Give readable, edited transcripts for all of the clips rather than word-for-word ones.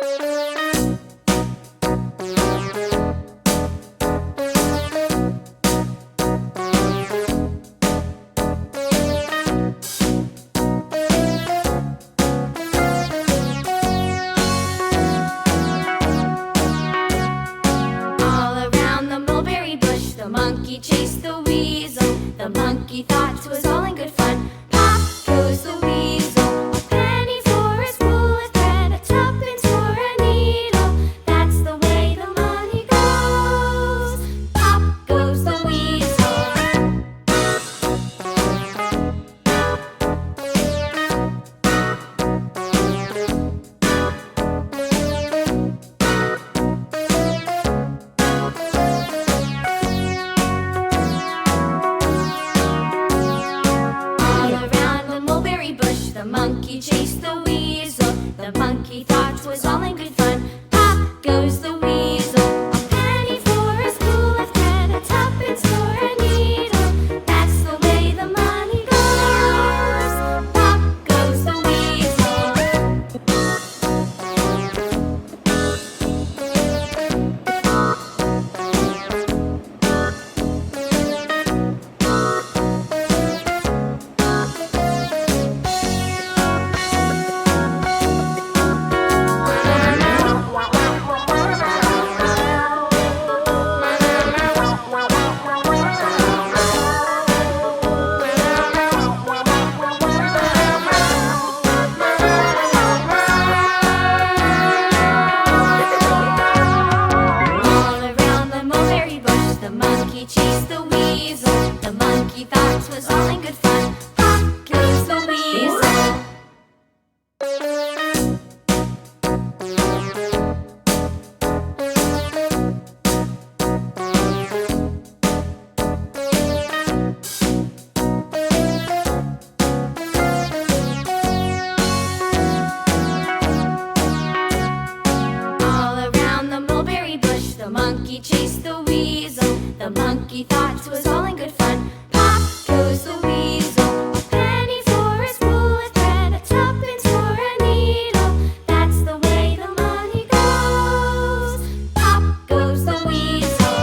All around the mulberry bush, the monkey chased the weasel. The monkey thought 'twas all in good fun. Pop goes the weasel. A penny for a spool of thread, a tuppence for a needle. That's the way the money goes. Pop goes the weasel. All around the mulberry bush, the monkey chased the weasel. The monkey thought 'twas all in good fun. Pop goes the weasel. A penny for a spool of thread, a tuppence for a needle. That's the way the money goes. Pop goes the weasel. All around the mulberry bush, the monkey chased the weasel. The monkey thought 'twas all in good fun. Pop goes the weasel. All around the mulberry bush, the monkey chased the weasel. The monkey thought 'twas all in good fun. Pop goes the weasel. A penny for a spool of thread, a tuppence for a needle. That's the way the money goes. Pop goes the weasel.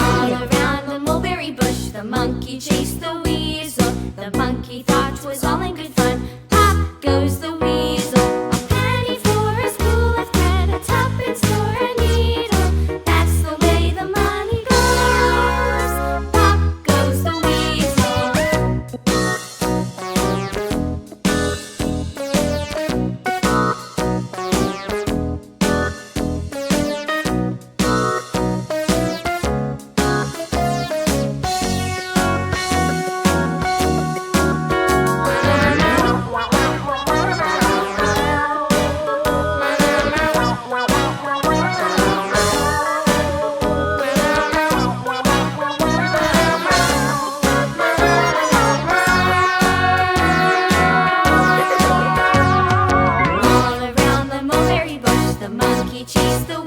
All around the mulberry bush, the monkey chased the weasel. The monkey thought 'twas all in good fun. Pop goes the weasel. A penny for a spool of thread, a tuppence for a needle. That's the way the money goes. Pop goes the weasel. All around the mulberry bush, the monkey chased the